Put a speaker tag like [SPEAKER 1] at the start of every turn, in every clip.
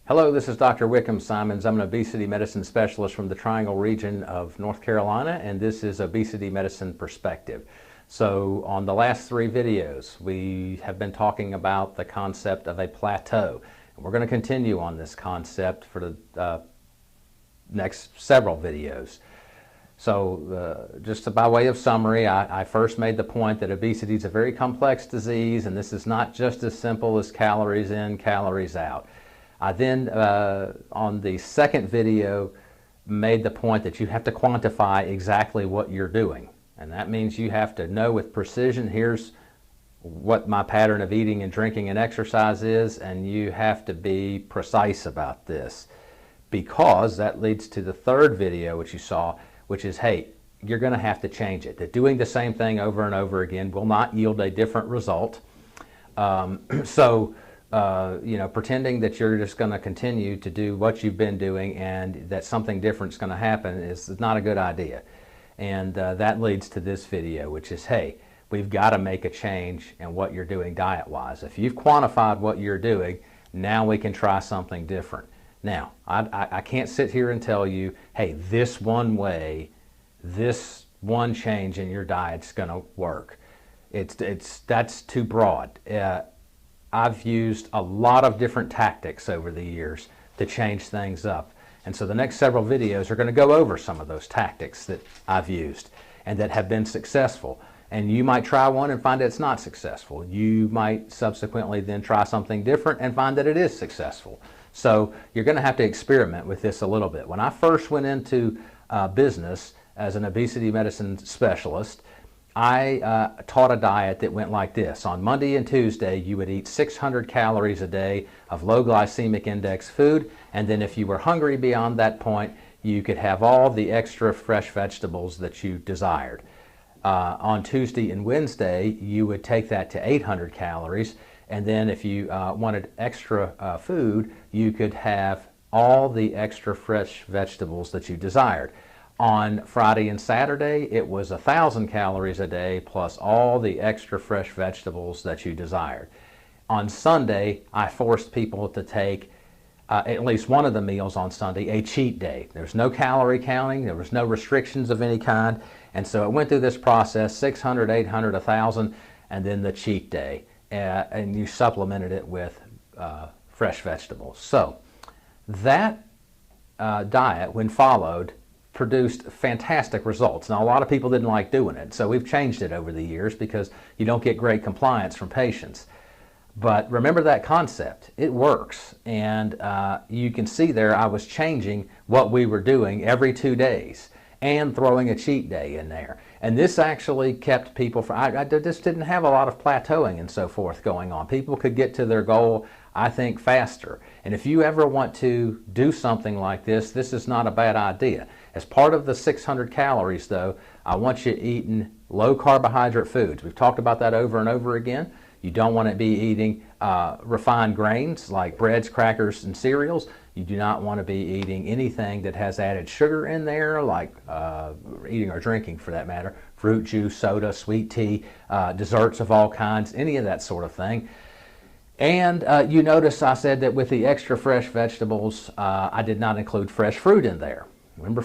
[SPEAKER 1] Hello, this is Dr. Wickham Simons. I'm an obesity medicine specialist from the Triangle region of North Carolina, and this is Obesity Medicine Perspective. So on the last 3 videos, we have been talking about the concept of a plateau. And we're going to continue on this concept for the next several videos. So just by way of summary, I first made the point that obesity is a very complex disease, and this is not just as simple as calories in, calories out. I then, on the second video, made the point that you have to quantify exactly what you're doing. And that means you have to know with precision, here's what my pattern of eating and drinking and exercise is, and you have to be precise about this. Because that leads to the third video, which you saw, which is, hey, you're going to have to change it. That doing the same thing over and over again will not yield a different result. Pretending that you're just going to continue to do what you've been doing and that something different is going to happen is not a good idea. And that leads to this video, which is, hey, we've got to make a change in what you're doing diet-wise. If you've quantified what you're doing, now we can try something different. Now, I can't sit here and tell you, hey, this one way, this one change in your diet's going to work. That's too broad. I've used a lot of different tactics over the years to change things up. And so the next several videos are going to go over some of those tactics that I've used and that have been successful. And you might try one and find it's not successful. You might subsequently then try something different and find that it is successful. So you're going to have to experiment with this a little bit. When I first went into business as an obesity medicine specialist, I taught a diet that went like this. On Monday and Tuesday, you would eat 600 calories a day of low glycemic index food, and then if you were hungry beyond that point, you could have all the extra fresh vegetables that you desired. On Tuesday and Wednesday, you would take that to 800 calories, and then if you wanted extra food, you could have all the extra fresh vegetables that you desired. On Friday and Saturday, it was 1,000 calories a day plus all the extra fresh vegetables that you desired. On Sunday, I forced people to take at least one of the meals on Sunday, a cheat day. There's no calorie counting, there was no restrictions of any kind, and so it went through this process, 600, 800, 1,000, and then the cheat day, and you supplemented it with fresh vegetables. So that diet, when followed, produced fantastic results. Now, a lot of people didn't like doing it, so we've changed it over the years because you don't get great compliance from patients. But remember that concept. It works, and you can see there I was changing what we were doing every 2 days and throwing a cheat day in there. And this actually kept people from, I just didn't have a lot of plateauing and so forth going on. People could get to their goal, I think, faster. And if you ever want to do something like this, this is not a bad idea. As part of the 600 calories, though, I want you eating low carbohydrate foods. We've talked about that over and over again. You don't want to be eating refined grains like breads, crackers, and cereals. You do not want to be eating anything that has added sugar in there, like eating or drinking for that matter, fruit juice, soda, sweet tea, desserts of all kinds, any of that sort of thing. And you notice I said that with the extra fresh vegetables, I did not include fresh fruit in there. Remember,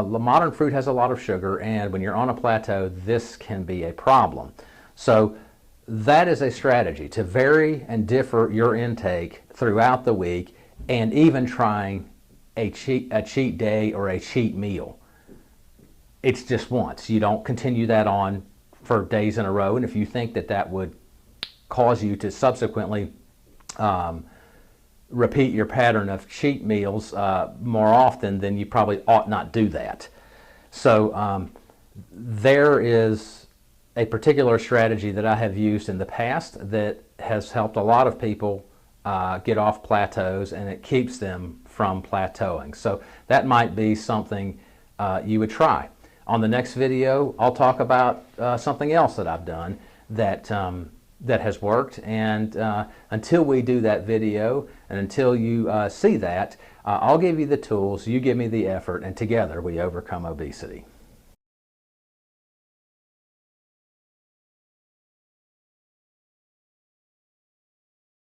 [SPEAKER 1] modern fruit has a lot of sugar, and when you're on a plateau, this can be a problem. So that is a strategy, to vary and differ your intake throughout the week, and even trying a cheat day or a cheat meal. It's just once. You don't continue that on for days in a row, and if you think that that would cause you to subsequently repeat your pattern of cheat meals more often, then you probably ought not do that. So there is a particular strategy that I have used in the past that has helped a lot of people get off plateaus, and it keeps them from plateauing. So that might be something you would try. On the next video, I'll talk about something else that I've done that that has worked, and until we do that video and until you see that, I'll give you the tools, you give me the effort, and together we overcome obesity.